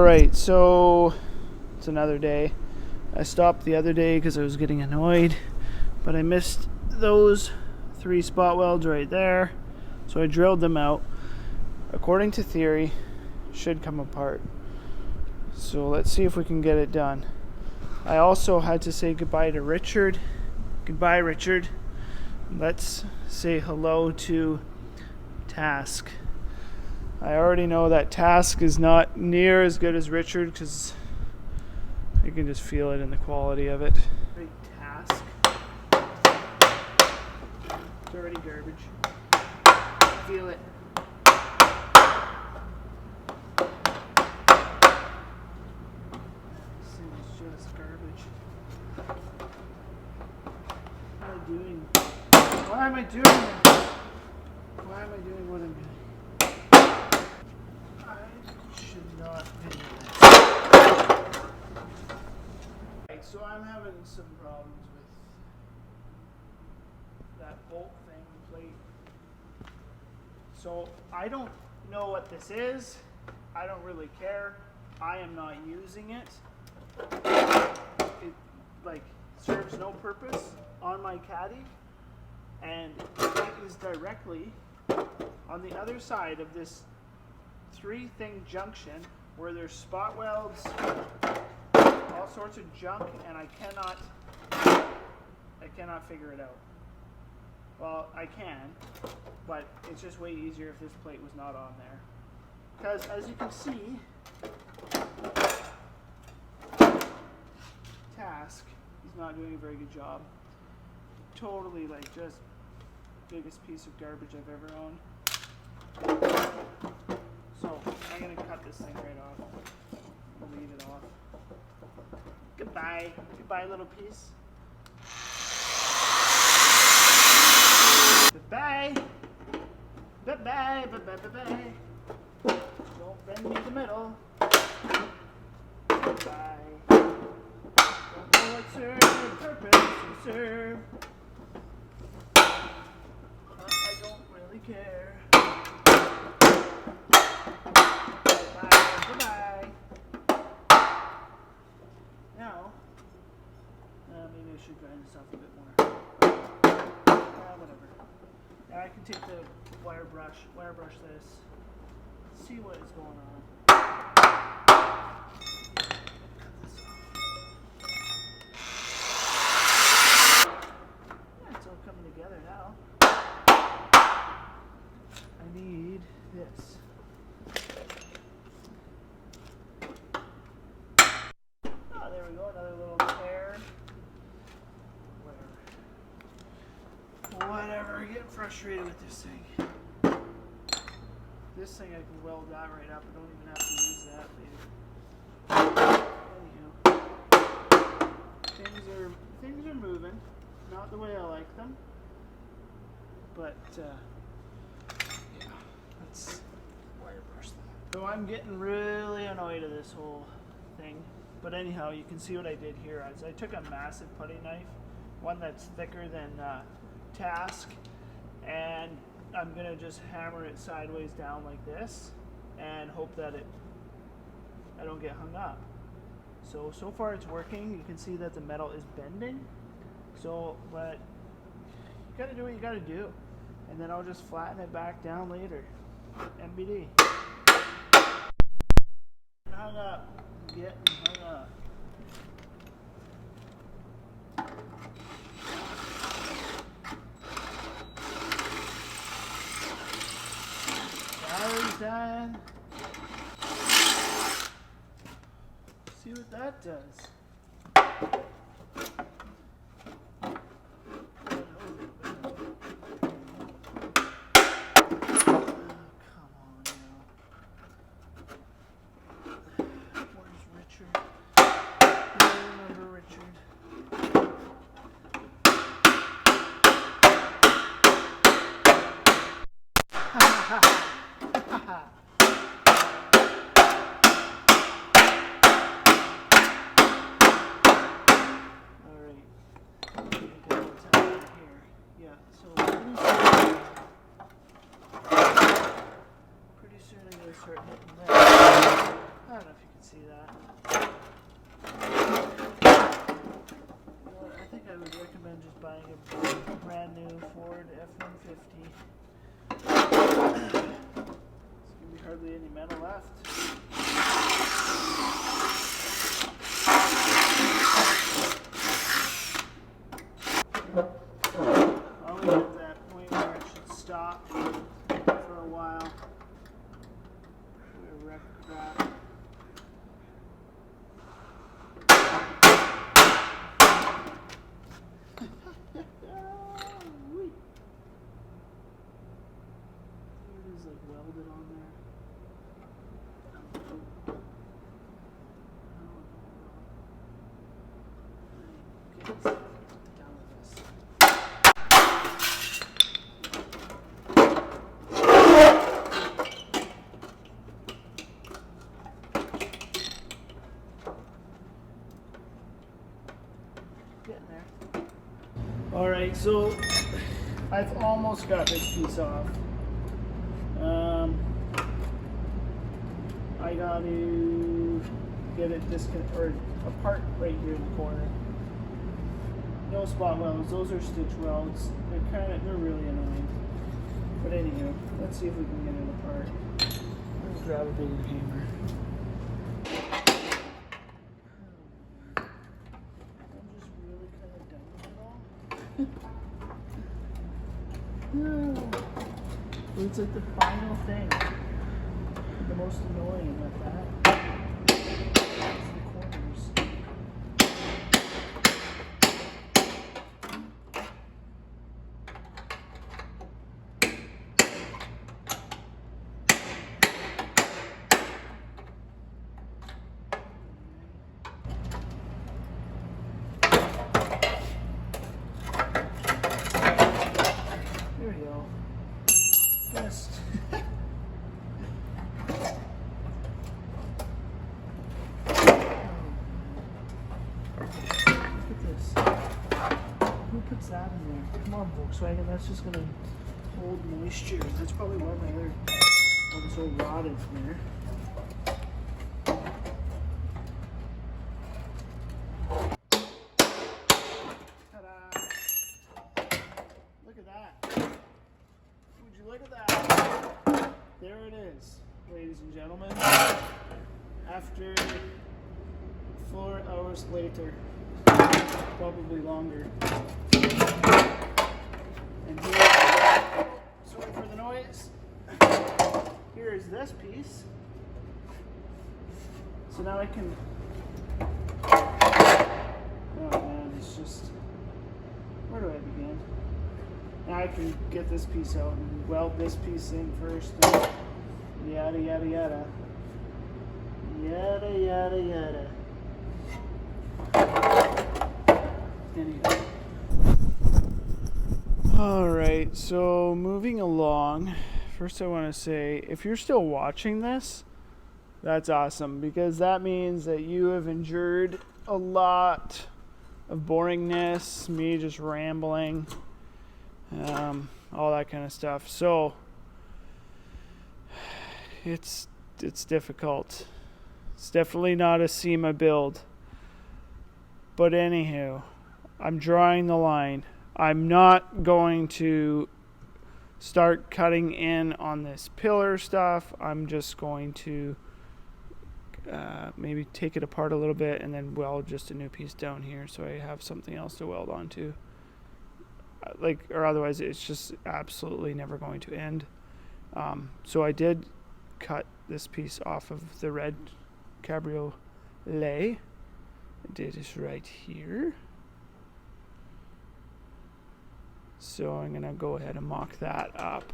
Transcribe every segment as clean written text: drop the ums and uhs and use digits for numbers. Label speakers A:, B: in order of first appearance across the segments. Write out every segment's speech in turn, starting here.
A: Alright, so it's another day. I stopped the other day because I was getting annoyed, but I missed those 3 spot welds right there, so I drilled them out. According to theory, should come apart. So let's see if we can get it done. I also had to say goodbye to Richard. Goodbye, Richard. Let's say hello to Task. I already know that Task is not near as good as Richard because you can just feel it in the quality of it. Great Task. Dirty garbage. Feel it. This is just garbage. What am I doing? Why am I doing this? Why am I doing what I'm doing? I should not be doing this. Right, so I'm having some problems with that bolt thing, plate. So I don't know what this is. I don't really care. I am not using it. It serves no purpose on my Caddy, and it is directly on the other side of this 3-thing junction where there's spot welds, all sorts of junk, and I cannot figure it out. Well, I can, but it's just way easier if this plate was not on there. Because as you can see, Task, he's not doing a very good job. Totally just biggest piece of garbage I've ever owned. So I'm gonna cut this thing right off. Leave it off. Goodbye. Goodbye, little piece. Goodbye. Bye-bye. Bye-bye. Don't bend me in the middle. Goodbye. Don't know what purpose to serve. I don't really care. Bye-bye. Now, maybe I should grind this off a bit more. Whatever. Now I can take the wire brush this, see what is going on. Cut this off. Yeah, it's all coming together now. I need this. Oh, there we go, another little tear. Whatever, I get frustrated with this thing. This thing I can weld that right up. I don't even have to use that, maybe. Anywho, things are moving. Not the way I like them. But, yeah, let's wire brush them. So I'm getting really annoyed at this whole thing. But anyhow, you can see what I did here. I took a massive putty knife, one that's thicker than Task, and I'm gonna just hammer it sideways down like this and hope that I don't get hung up. So far it's working. You can see that the metal is bending. So, but you gotta do what you gotta do, and then I'll just flatten it back down later. MBD. Hung up. Getting hung up. Battery's dying. See what that does. see that. I think I would recommend just buying a brand new Ford F-150. There's gonna be hardly any metal left. Always at that point where it should stop for a while. Wreck crap. It is like welded on there. Okay, let's down with this. Getting there. All right, so I've almost got this piece off. I got to get it apart right here in the corner. No spot welds; those are stitch welds. They're really annoying. But anywho, let's see if we can get it apart. Let's grab a bigger hammer. I'm just really kind of done with it all. It's like the final thing. The most annoying with that is the corners. There we go. Just who puts that in there? Come on, Volkswagen, that's just gonna hold moisture. That's probably why my other one's so rotted from there. Ta-da! Look at that. Would you look at that? There it is, ladies and gentlemen. After 4 hours later. Probably longer. And here, sorry for the noise. Here is this piece. So now I can. Oh man, it's just. Where do I begin? Now I can get this piece out and weld this piece in first. And yada yada yada. Yada yada yada. Anyway. Alright, so moving along. First I want to say, if you're still watching this, that's awesome, because that means that you have endured a lot of boringness, me just rambling, all that kind of stuff. So it's difficult. It's definitely not a SEMA build. But anywho, I'm drawing the line. I'm not going to start cutting in on this pillar stuff. I'm just going to maybe take it apart a little bit and then weld just a new piece down here so I have something else to weld onto. Or otherwise it's just absolutely never going to end. So I did cut this piece off of the red cabriolet. I did it right here. So I'm gonna go ahead and mock that up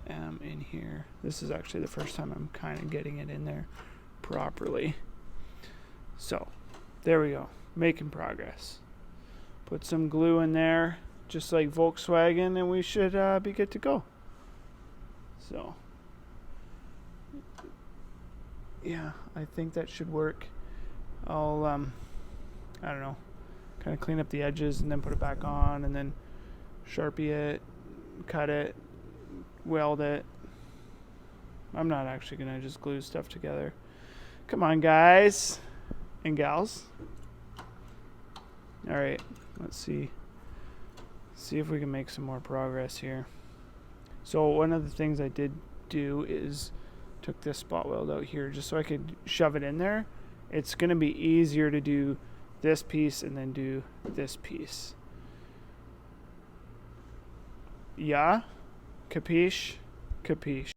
A: in here. This is actually the first time I'm kind of getting it in there properly. So there we go, making progress. Put some glue in there, just like Volkswagen, and we should be good to go. So yeah, I think that should work. I'll I don't know, kind of clean up the edges and then put it back on, and then Sharpie it, cut it, weld it. I'm not actually gonna just glue stuff together. Come on, guys and gals. All right, let's see if we can make some more progress here. So one of the things I did do is took this spot weld out here just so I could shove it in there. It's going to be easier to do this piece and then do this piece. Yeah? Capiche? Capiche.